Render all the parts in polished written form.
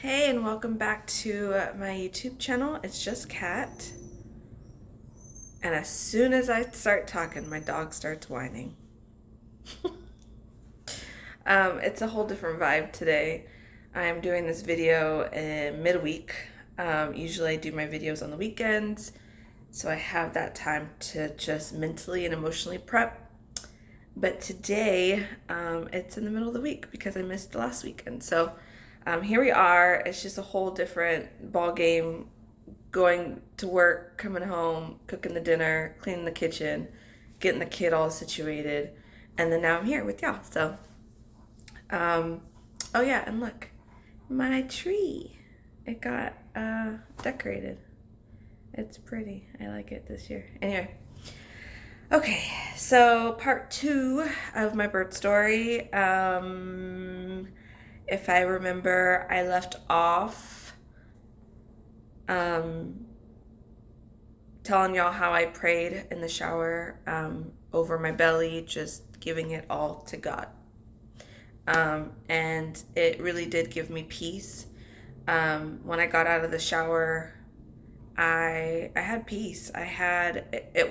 Hey, and welcome back to my YouTube channel. It's just Kat. And as soon as I start talking, my dog starts whining. It's a whole different vibe today. I'm doing this video in midweek. Usually I do my videos on the weekends, so I have that time to just mentally and emotionally prep. But today, it's in the middle of the week because I missed the last weekend. So here we are. It's just a whole different ball game. Going to work, coming home, cooking the dinner, cleaning the kitchen, getting the kid all situated, and then now I'm here with y'all. So, oh yeah, and look, my tree. It got decorated. It's pretty. I like it this year. Anyway. Okay, so part 2 of my bird story. If I remember, I left off telling y'all how I prayed in the shower over my belly, just giving it all to God. And it really did give me peace. When I got out of the shower, I had peace. It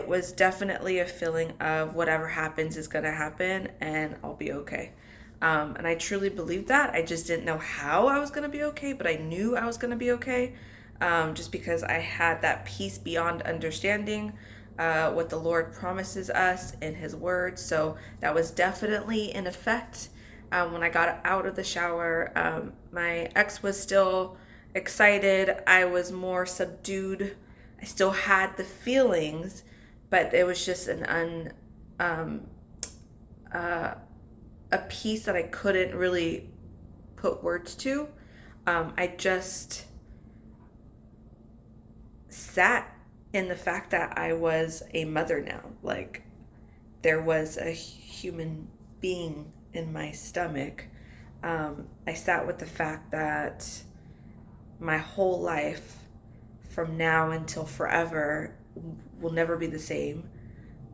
was definitely a feeling of whatever happens is going to happen and I'll be okay. And I truly believed that. I just didn't know how I was going to be okay, but I knew I was going to be okay, just because I had that peace beyond understanding, what the Lord promises us in His Word. So that was definitely in effect. When I got out of the shower, my ex was still excited. I was more subdued. I still had the feelings, but it was just a piece that I couldn't really put words to. I just sat in the fact that I was a mother now. Like, there was a human being in my stomach. I sat with the fact that my whole life from now until forever will never be the same.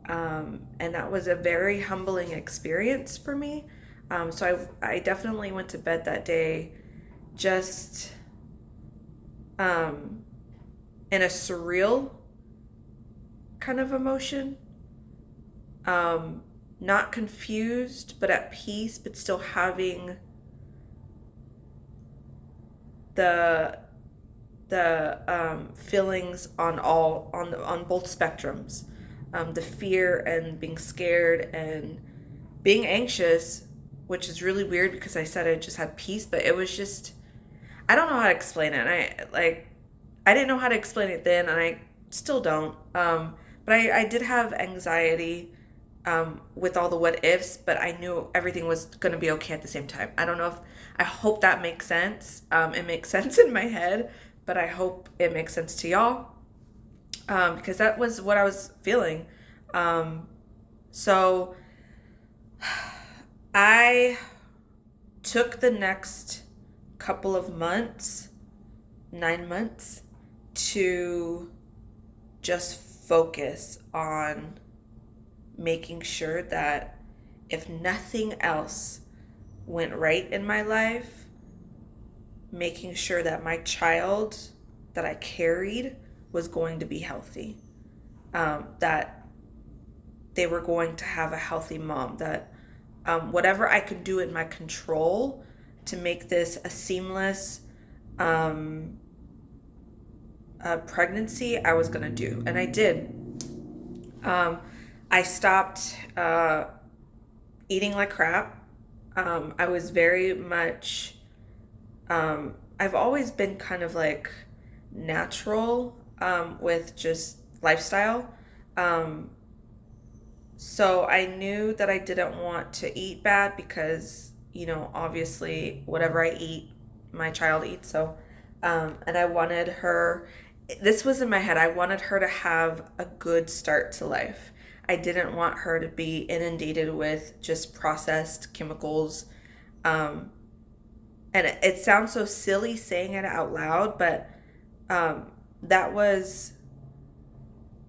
And that was a very humbling experience for me. So I definitely went to bed that day just in a surreal kind of emotion. Not confused, but at peace, but still having the feelings on both spectrums. The fear and being scared and being anxious, which is really weird because I said I just had peace, but it was just, I don't know how to explain it. And I didn't know how to explain it then, and I still don't. But I did have anxiety with all the what ifs, but I knew everything was going to be okay at the same time. I hope that makes sense. It makes sense in my head, but I hope it makes sense to y'all. Because that was what I was feeling. So I took the next couple of months, 9 months, to just focus on making sure that if nothing else went right in my life, making sure that my child that I carried was going to be healthy, that they were going to have a healthy mom, that whatever I could do in my control to make this a seamless pregnancy, I was going to do. And I did. I stopped eating like crap. I was very much, I've always been kind of like natural with just lifestyle. So I knew that I didn't want to eat bad because, obviously whatever I eat, my child eats. So, and I wanted her, this was in my head, I wanted her to have a good start to life. I didn't want her to be inundated with just processed chemicals. And it sounds so silly saying it out loud, but that was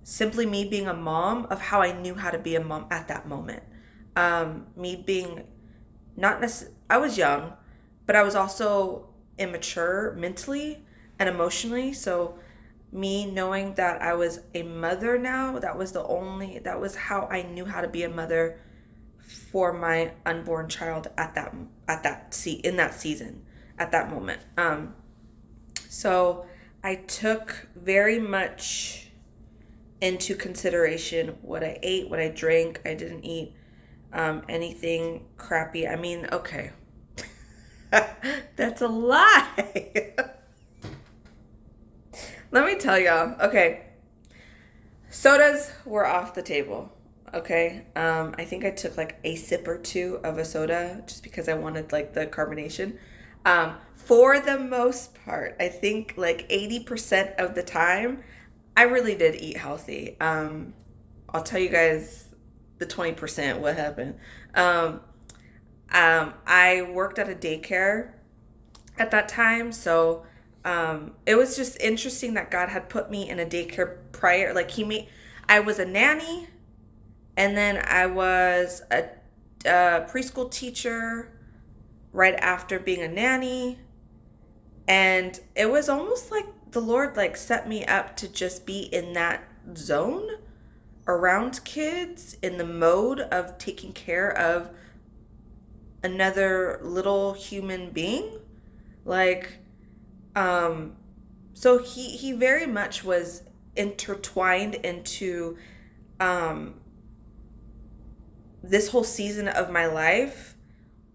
simply me being a mom of how I knew how to be a mom at that moment. Me being not necessarily, I was young, but I was also immature mentally and emotionally. So me knowing that I was a mother now, that was how I knew how to be a mother for my unborn child in that season, at that moment. So I took very much into consideration what I ate, what I drank. I didn't eat anything crappy. I mean, okay. That's a lie. Let me tell y'all. Okay. Sodas were off the table. Okay. I think I took like a sip or two of a soda just because I wanted like the carbonation. For the most part, I think like 80% of the time, I really did eat healthy. I'll tell you guys the 20% what happened. I worked at a daycare at that time, so it was just interesting that God had put me in a daycare prior. Like I was a nanny, and then I was a preschool teacher right after being a nanny, and it was almost like the Lord like set me up to just be in that zone around kids in the mode of taking care of another little human being. Like, so he very much was intertwined into this whole season of my life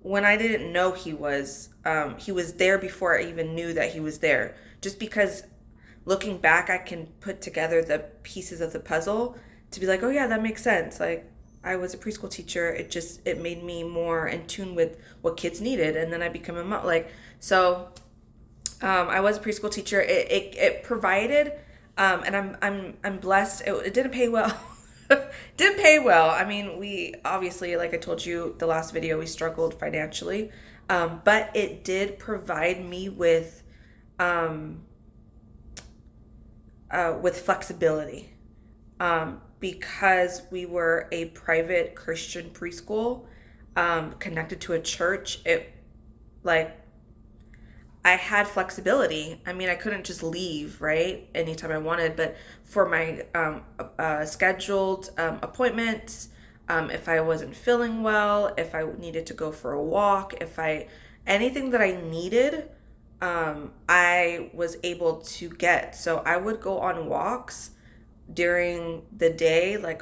when I didn't know he was there before I even knew that he was there. Just because looking back, I can put together the pieces of the puzzle to be like, oh yeah, that makes sense. Like, I was a preschool teacher. It made me more in tune with what kids needed, and then I became a mom. Like, so, I was a preschool teacher. It provided, and I'm blessed. It didn't pay well. Didn't pay well. I mean, we obviously, like I told you the last video, we struggled financially, but it did provide me with flexibility, because we were a private Christian preschool, connected to a church. It like I had flexibility. I mean, I couldn't just leave, right, anytime I wanted, but for my scheduled appointments, if I wasn't feeling well, if I needed to go for a walk, anything that I needed, I was able to get. So I would go on walks during the day, like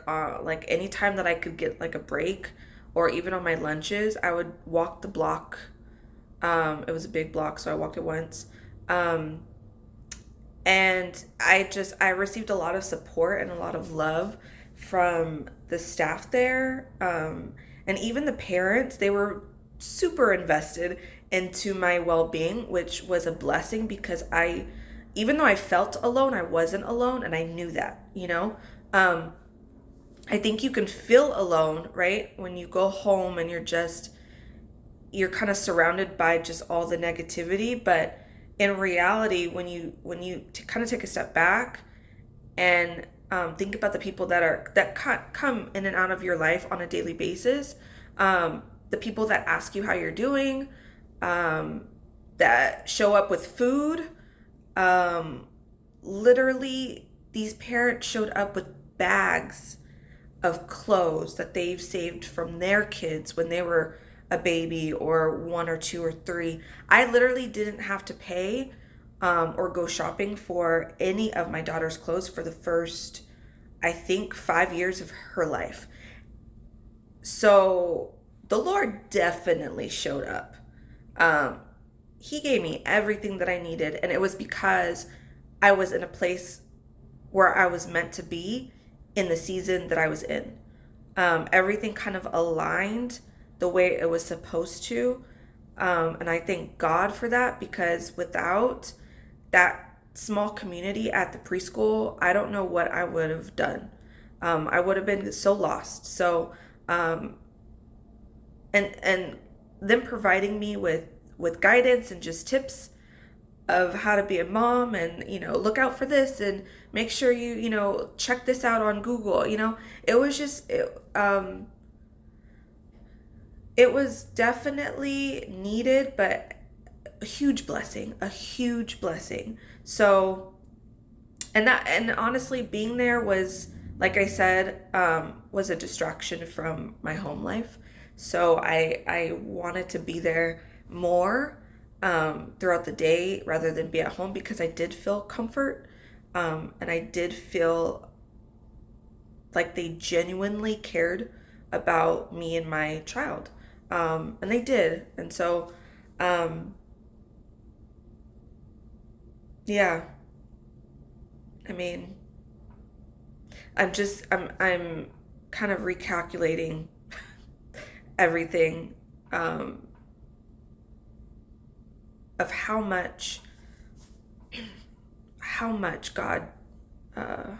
any time that I could get like a break, or even on my lunches, I would walk the block. It was a big block, so I walked it once. And I received a lot of support and a lot of love from the staff there. And even the parents, they were super invested into my well-being, which was a blessing because even though I felt alone, I wasn't alone, and I knew that, you know? I think you can feel alone, right? When you go home and you're kind of surrounded by just all the negativity, but in reality, when you kind of take a step back and think about the people that come in and out of your life on a daily basis, the people that ask you how you're doing, that show up with food, literally these parents showed up with bags of clothes that they've saved from their kids when they were a baby, or 1 or 2 or 3. I literally didn't have to pay or go shopping for any of my daughter's clothes for the first, I think, 5 years of her life. So the Lord definitely showed up. He gave me everything that I needed, and it was because I was in a place where I was meant to be in the season that I was in. Everything kind of aligned the way it was supposed to. And I thank God for that, because without that small community at the preschool, I don't know what I would have done. I would have been so lost. So, and them providing me with guidance and just tips of how to be a mom, and, look out for this, and make sure you check this out on Google. It was just, it was definitely needed, but a huge blessing, a huge blessing. So, and honestly, being there was, like I said, was a distraction from my home life. So I wanted to be there more throughout the day rather than be at home, because I did feel comfort, and I did feel like they genuinely cared about me and my child, and they did. And so, um, yeah, I mean, I'm kind of recalculating everything, um, of how much God, uh,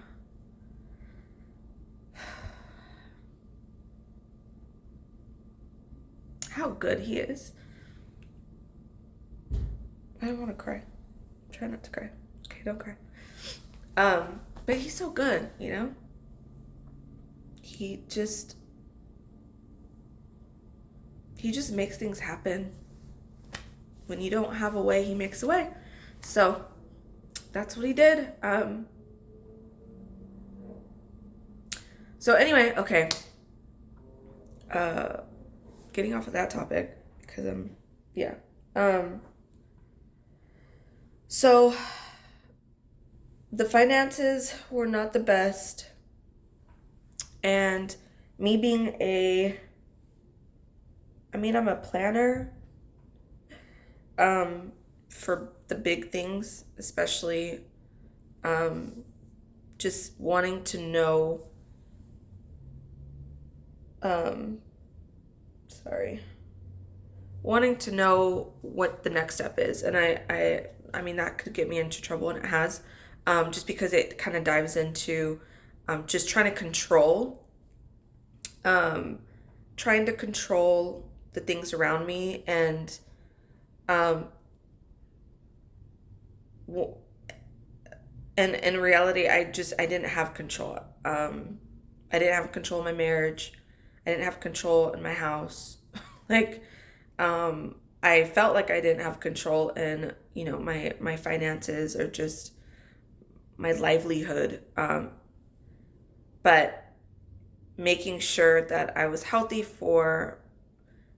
how good He is. I don't want to cry. Try not to cry. Okay, don't cry. But He's so good, you know. He just He just makes things happen. When you don't have a way, He makes a way. So that's what He did. So anyway, okay. Uh, Getting off of that topic, because yeah. So the finances were not the best, and me being I'm a planner, for the big things, especially, just wanting to know, um, sorry, wanting to know what the next step is. And I mean, that could get me into trouble, and it has, just because it kind of dives into, just um, trying to control the things around me. And, um, and in reality, I didn't have control. I didn't have control in my marriage. I didn't have control in my house. Like, I felt like I didn't have control in, my finances, or just my livelihood. But making sure that I was healthy for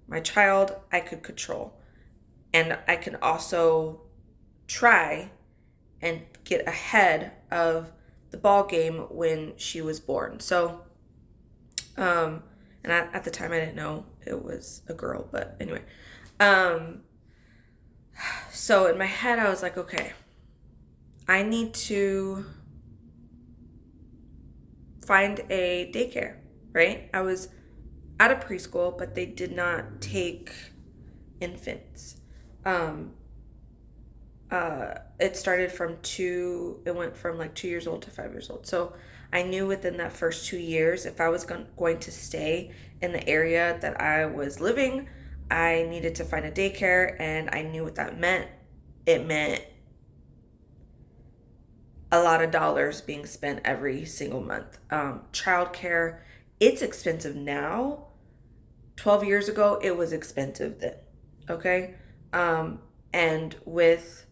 my child, I could control. And I can also try and get ahead of the ball game when she was born. So, um, and at the time I didn't know it was a girl, but anyway. Um, so in my head I was like, okay, I need to find a daycare, right? I was at a preschool, but they did not take infants. Um, it started it went from like 2 years old to 5 years old. So I knew within that first 2 years, if I was going to stay in the area that I was living, I needed to find a daycare, and I knew what that meant. It meant a lot of dollars being spent every single month. Childcare, it's expensive now. 12 years ago, it was expensive then. Okay? And with,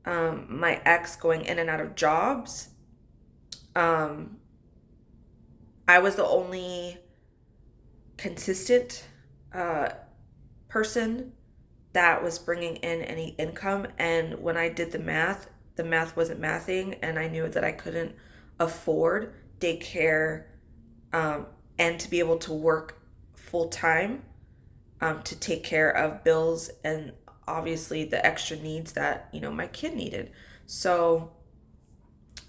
my ex going in and out of jobs, um, I was the only consistent, uh, person that was bringing in any income. And when I did the math wasn't mathing, and I knew that I couldn't afford daycare, um, and to be able to work full time, to take care of bills, and obviously the extra needs that my kid needed. So,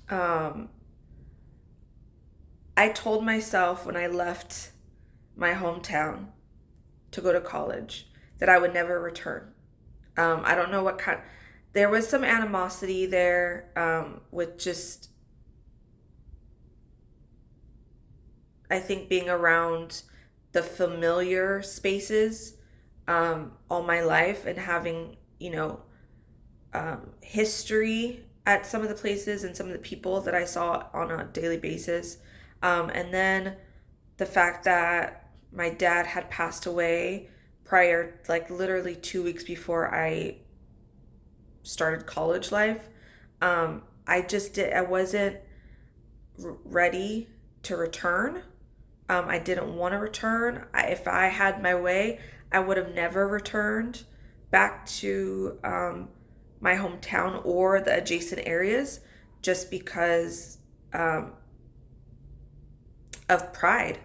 um, I told myself when I left my hometown to go to college that I would never return. I don't know what kind. There was some animosity there, with just, I think, being around the familiar spaces, all my life, and having, history at some of the places and some of the people that I saw on a daily basis. And then the fact that my dad had passed away prior, like literally 2 weeks before I started college life. I wasn't ready to return. I didn't want to return. If I had my way, I would have never returned back to my hometown or the adjacent areas, just because of pride,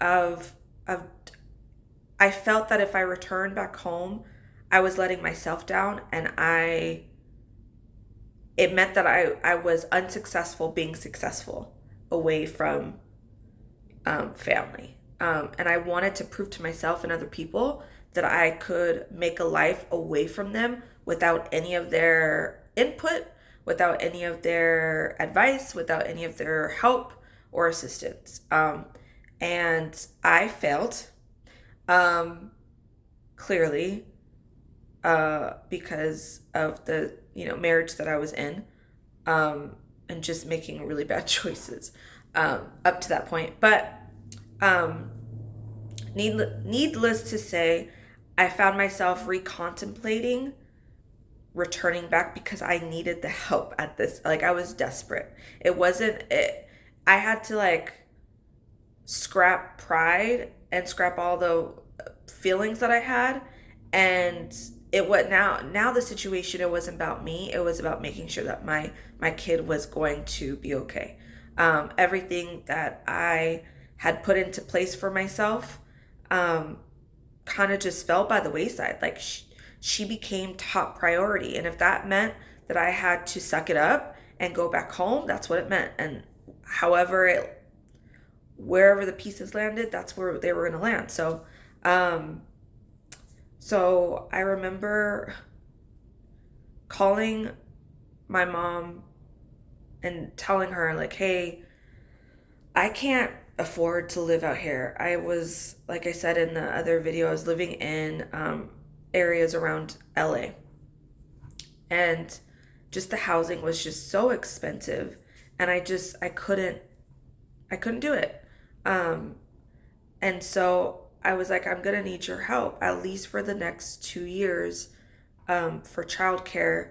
of I felt that if I returned back home, I was letting myself down, and it meant that I was unsuccessful being successful away from family. And I wanted to prove to myself and other people that I could make a life away from them without any of their input, without any of their advice, without any of their help or assistance. And I failed, clearly, because of the marriage that I was in, and just making really bad choices up to that point. But needless to say, I found myself recontemplating returning back because I needed the help at this. Like, I was desperate. It wasn't it. I had to scrap pride and scrap all the feelings that I had, and it was now the situation, it wasn't about me. It was about making sure that my kid was going to be okay. Everything that I had put into place for myself kind of just fell by the wayside. Like, she became top priority, and if that meant that I had to suck it up and go back home, that's what it meant. And wherever the pieces landed, that's where they were going to land. So I remember calling my mom and telling her, like, hey, I can't afford to live out here. I was, like I said in the other video, I was living in areas around LA. And just the housing was just so expensive. And I couldn't do it. And so I was like, I'm going to need your help, at least for the next 2 years, for childcare.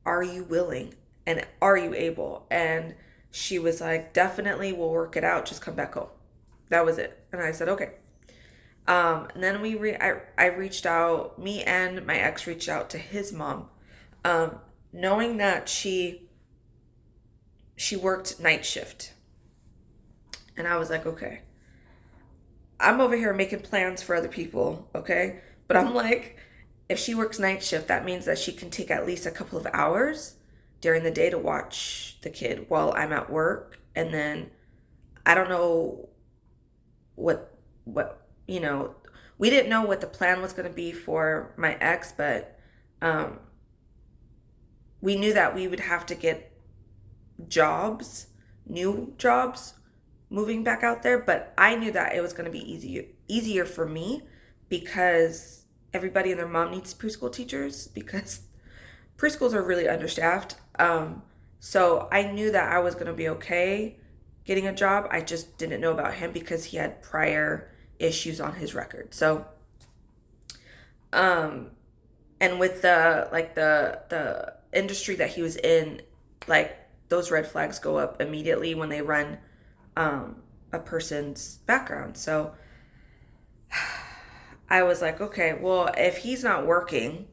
Are you willing? And are you able? And she was like, definitely, we'll work it out. Just come back home. That was it. And I said, okay. And then I reached out, me and my ex reached out to his mom, knowing that she worked night shift. And I was like, okay, I'm over here making plans for other people, okay? But I'm like, if she works night shift, that means that she can take at least a couple of hours during the day to watch the kid while I'm at work. And then I don't know what we didn't know what the plan was going to be for my ex, but we knew that we would have to get new jobs, moving back out there. But I knew that it was going to be easier for me, because everybody and their mom needs preschool teachers, because preschools are really understaffed. So I knew that I was going to be okay getting a job. I just didn't know about him because he had prior issues on his record. So, and with the industry that he was in, like, those red flags go up immediately when they run a person's background. So I was like, okay, well, if he's not working,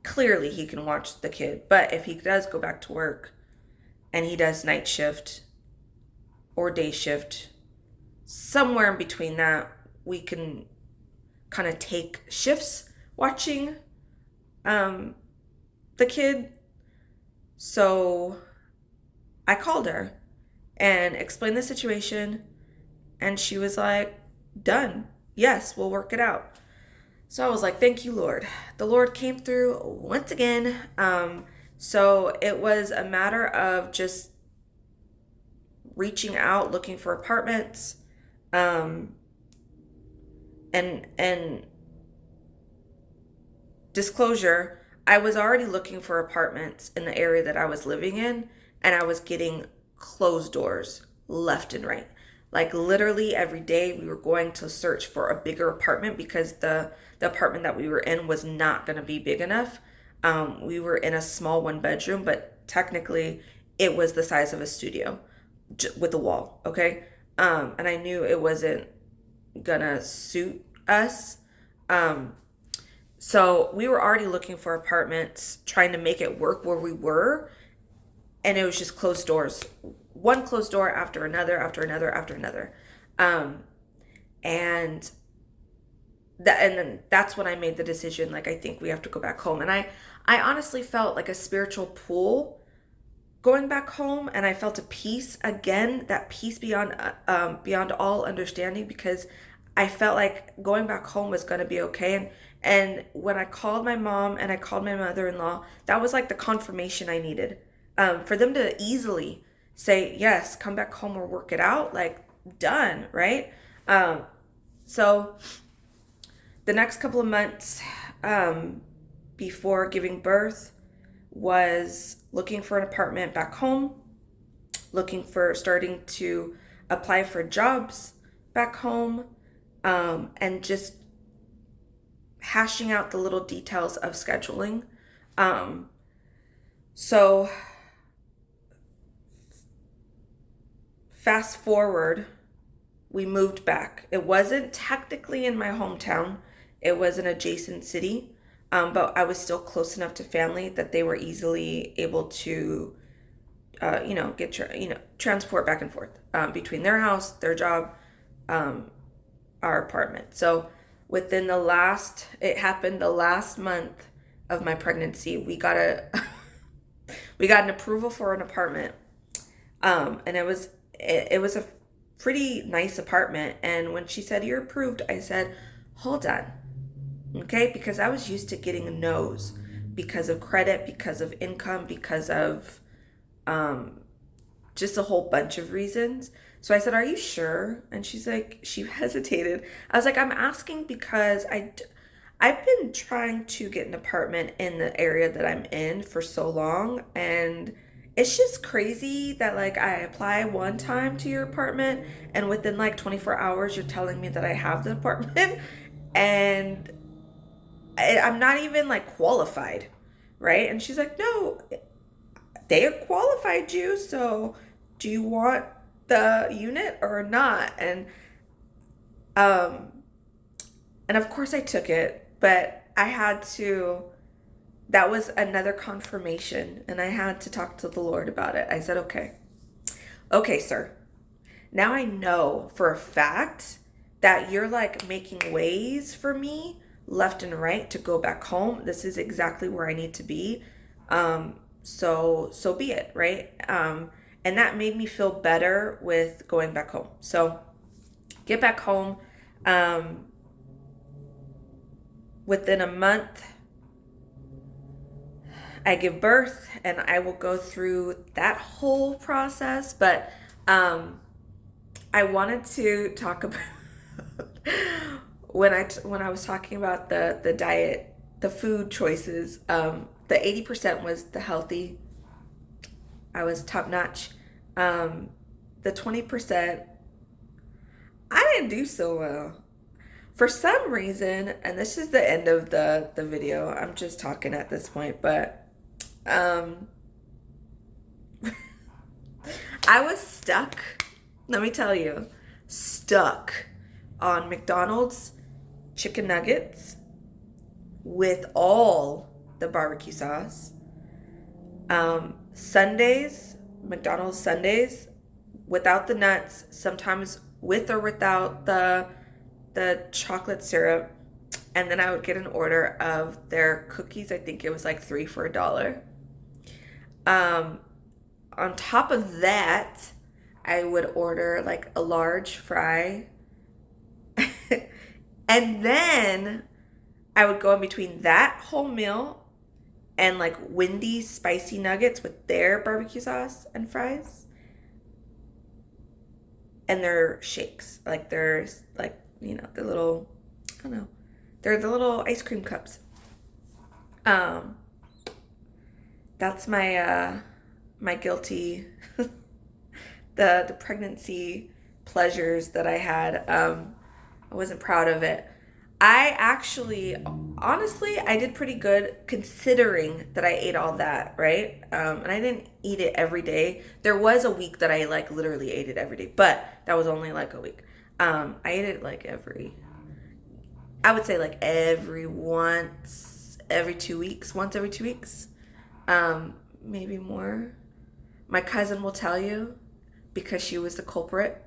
clearly he can watch the kid. But if he does go back to work and he does night shift or day shift, somewhere in between that, we can kind of take shifts watching the kid. So I called her and explained the situation, and she was like, done. Yes, we'll work it out. So I was like, thank you, Lord. The Lord came through once again. So it was a matter of just reaching out, looking for apartments, and disclosure, I was already looking for apartments in the area that I was living in, and I was getting closed doors left and right. Like, literally every day we were going to search for a bigger apartment because the apartment that we were in was not going to be big enough. We were in a small 1 bedroom, but technically it was the size of a studio with a wall. Okay. And I knew it wasn't gonna suit us. Um, so we were already looking for apartments, trying to make it work where we were, and it was just closed doors, one closed door after another, after another, after another. Um, and and then that's when I made the decision, like, I think we have to go back home. And I honestly felt like a spiritual pull going back home, and I felt a peace again, that peace beyond all understanding, because I felt like going back home was going to be okay. And when I called my mom and I called my mother-in-law, that was like the confirmation I needed, for them to easily say, yes, come back home or work it out, like, done, right? So the next couple of months, before giving birth, was looking for an apartment back home, starting to apply for jobs back home, and just hashing out the little details of scheduling. So fast forward, we moved back. It wasn't technically in my hometown. It was an adjacent city, but I was still close enough to family that they were easily able to, transport back and forth, between their house, their job, our apartment. So it happened the last month of my pregnancy. We got we got an approval for an apartment, and it was a pretty nice apartment. And when she said, "You're approved," I said, "Hold on." Okay, because I was used to getting no's because of credit, because of income, because of just a whole bunch of reasons. So I said, "Are you sure?" And she hesitated. I was like, "I'm asking because I've been trying to get an apartment in the area that I'm in for so long, and it's just crazy that, like, I apply one time to your apartment and within like 24 hours you're telling me that I have the apartment and I'm not even like qualified, right?" And she's like, "No, they qualified you, so do you want the unit or not?" Um and of course I took it, but that was another confirmation, and I had to talk to the Lord about it. I said, okay, sir, now I know for a fact that you're like making ways for me left and right to go back home. This is exactly where I need to be. So be it, right? And that made me feel better with going back home. So get back home. Within a month, I give birth, and I will go through that whole process. But I wanted to talk about when I was talking about the diet, the food choices. The 80% was the healthy. I was top notch. The 20%, I didn't do so well. For some reason, and this is the end of the video, I'm just talking at this point, but I was stuck, let me tell you, stuck on McDonald's chicken nuggets with all the barbecue sauce. Sundays, McDonald's Sundays, without the nuts, sometimes with or without the chocolate syrup. And then I would get an order of their cookies. I think it was like 3 for $1. On top of that, I would order like a large fry. And then I would go in between that whole meal and like Wendy's spicy nuggets with their barbecue sauce and fries. And their shakes. Like there's like, the little, I don't know. They're the little ice cream cups. That's my my guilty the pregnancy pleasures that I had. I wasn't proud of it. I actually honestly, I did pretty good considering that I ate all that, right? And I didn't eat it every day. There was a week that I like literally ate it every day, but that was only like a week. I ate it like I would say like every 2 weeks, once every 2 weeks, maybe more. My cousin will tell you because she was the culprit.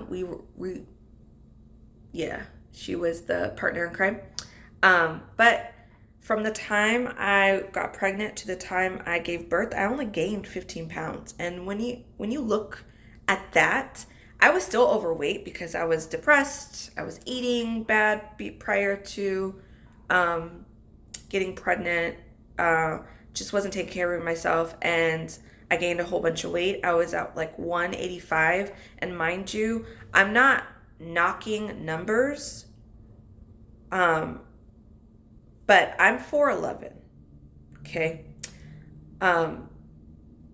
We yeah, she was the partner in crime. But from the time I got pregnant to the time I gave birth, I only gained 15 pounds. And when you look at that, I was still overweight because I was depressed. I was eating bad prior to getting pregnant. Just wasn't taking care of myself, and I gained a whole bunch of weight. I was at like 185, and mind you, I'm not knocking numbers, but I'm 4'11", okay? And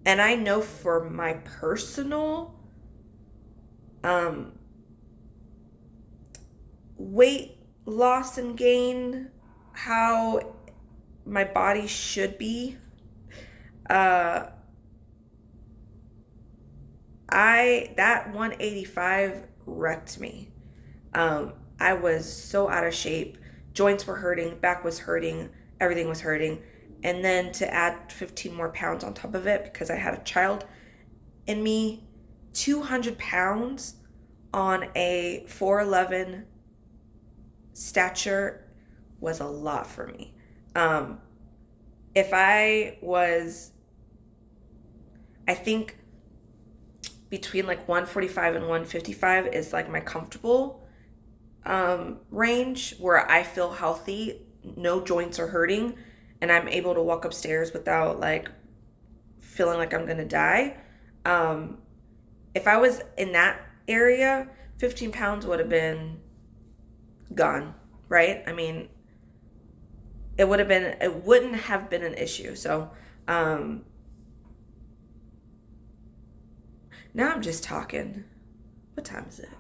I know for my personal weight loss and gain, how my body should be, that 185 wrecked me. I was so out of shape. Joints were hurting, back was hurting, everything was hurting. And then to add 15 more pounds on top of it because I had a child in me, 200 pounds on a 4'11" stature was a lot for me. If I think between like 145 and 155 is like my comfortable range where I feel healthy, no joints are hurting, and I'm able to walk upstairs without like feeling like I'm gonna die. If I was in that area, 15 pounds would have been gone, right? I mean, it wouldn't have been an issue. So now I'm just talking. What time is it?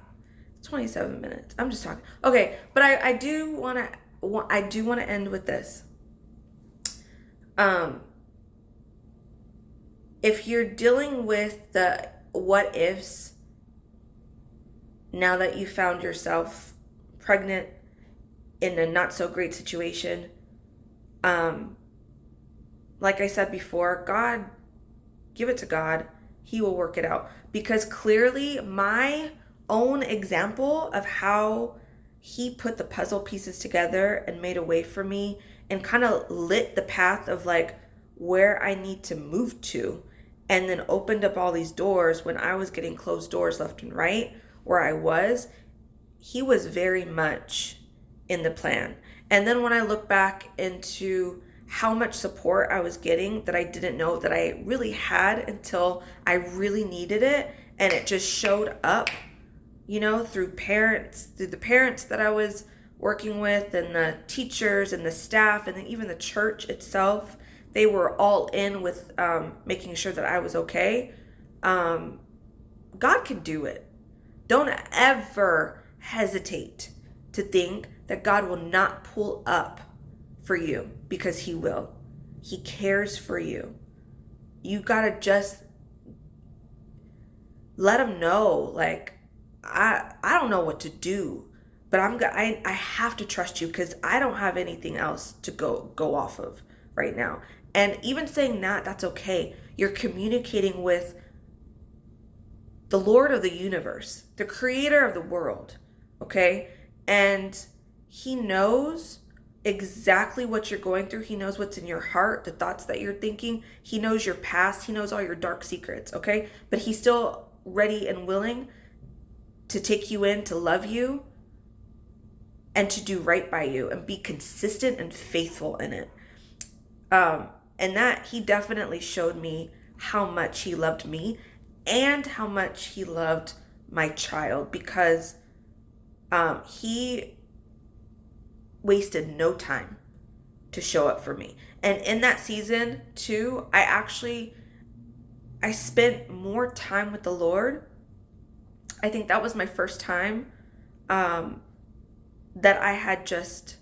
27 minutes. I'm just talking. Okay, but I do want to end with this. If you're dealing with the what ifs now that you found yourself pregnant in a not so great situation, like I said before, God, give it to God. He will work it out. Because clearly my own example of how he put the puzzle pieces together and made a way for me and kind of lit the path of like where I need to move to, and then opened up all these doors when I was getting closed doors left and right where I was. He was very much in the plan. And then when I look back into how much support I was getting that I didn't know that I really had until I really needed it, and it just showed up, through the parents that I was working with, and the teachers and the staff, and then even the church itself. They were all in with making sure that I was okay. God can do it. Don't ever hesitate to think that God will not pull up for you, because he will. He cares for you. You gotta just let him know, like, I don't know what to do, but I have to trust you because I don't have anything else to go off of right now. And even saying that, that's okay. You're communicating with the Lord of the universe, the creator of the world, okay? And he knows exactly what you're going through. He knows what's in your heart, the thoughts that you're thinking. He knows your past. He knows all your dark secrets, okay? But he's still ready and willing to take you in, to love you, and to do right by you and be consistent and faithful in it. And that he definitely showed me how much he loved me and how much he loved my child, because he wasted no time to show up for me. And in that season too, I spent more time with the Lord. I think that was my first time that I had just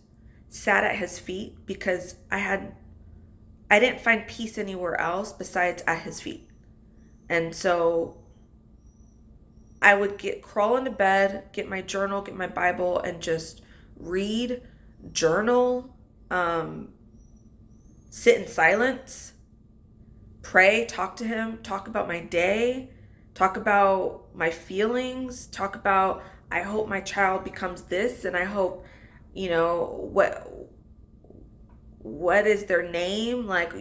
sat at his feet because I didn't find peace anywhere else besides at his feet. And so I would crawl into bed, get my journal, get my Bible, and just read, journal, sit in silence, pray, talk to him, talk about my day, talk about my feelings, talk about, I hope my child becomes this, and I hope, what is their name? Like,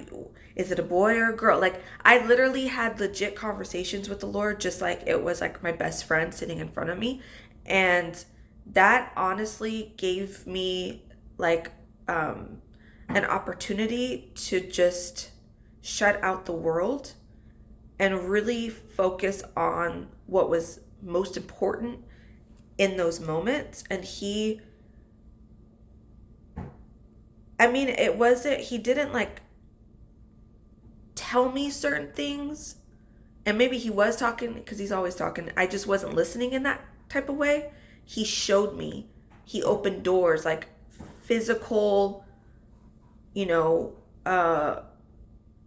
is it a boy or a girl? Like, I literally had legit conversations with the Lord, just like it was like my best friend sitting in front of me. And that honestly gave me like an opportunity to just shut out the world and really focus on what was most important in those moments. And he didn't like tell me certain things, and maybe he was talking because he's always talking. I just wasn't listening in that type of way. He showed me, he opened doors, like physical,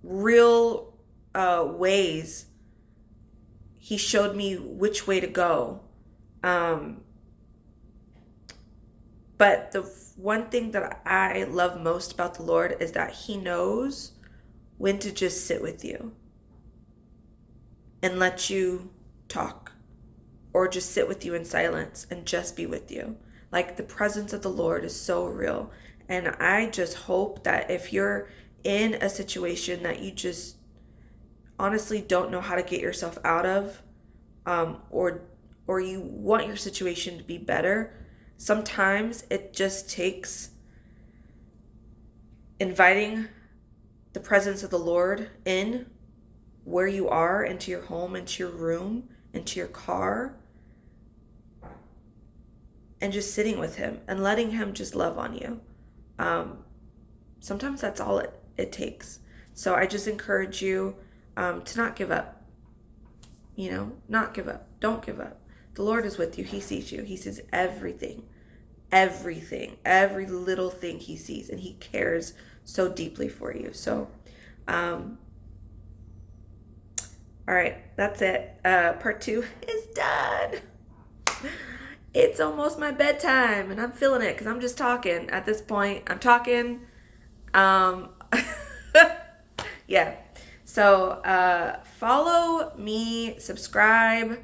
real ways. He showed me which way to go. But the one thing that I love most about the Lord is that he knows when to just sit with you and let you talk, or just sit with you in silence and just be with you. Like, the presence of the Lord is so real. And I just hope that if you're in a situation that you just honestly don't know how to get yourself out of, or you want your situation to be better, sometimes it just takes inviting the presence of the Lord in where you are, into your home, into your room, into your car, and just sitting with him and letting him just love on you. Sometimes that's all it takes. So I just encourage you to not give up. Not give up. Don't give up. The Lord is with you. He sees you. He sees everything, every little thing he sees, and he cares so deeply for you. So, all right, that's it. Part 2 is done. It's almost my bedtime, and I'm feeling it because I'm just talking at this point. I'm talking. Yeah. So follow me, subscribe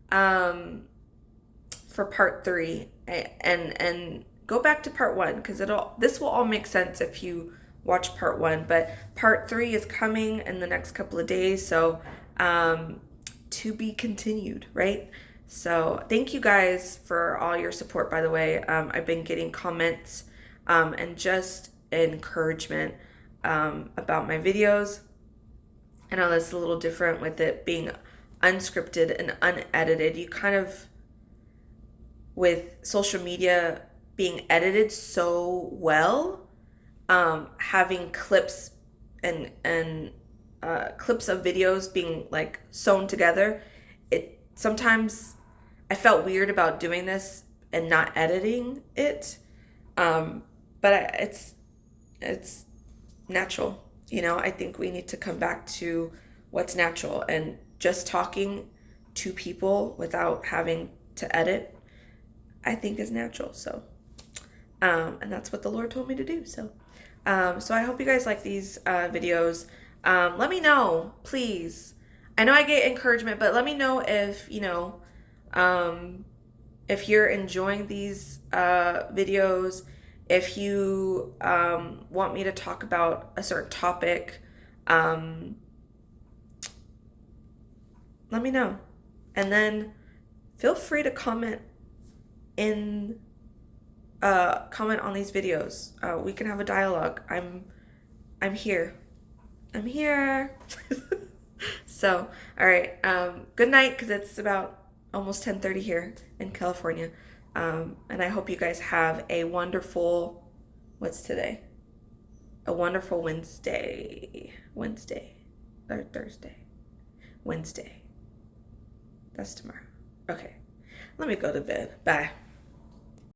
for part 3, and go back to part 1 because this will all make sense if you watch part 1. But part 3 is coming in the next couple of days, so to be continued, right? So thank you guys for all your support, by the way. I've been getting comments and just encouragement about my videos. I know that's a little different with it being unscripted and unedited. You kind of, with social media being edited so well, having clips and clips of videos being like sewn together, it sometimes I felt weird about doing this and not editing it, but it's natural. I think we need to come back to what's natural, and just talking to people without having to edit, I think is natural. So, and that's what the Lord told me to do. So I hope you guys like these videos. Let me know, please. I know I get encouragement, but let me know if you're enjoying these videos, if you want me to talk about a certain topic, let me know. And then feel free to comment on these videos. We can have a dialogue. I'm here. I'm here. So, all right. Good night, because it's about almost 10:30 here in California. And I hope you guys have a wonderful, what's today? A wonderful Wednesday or Thursday. Wednesday. That's tomorrow. Okay. Let me go to bed. Bye.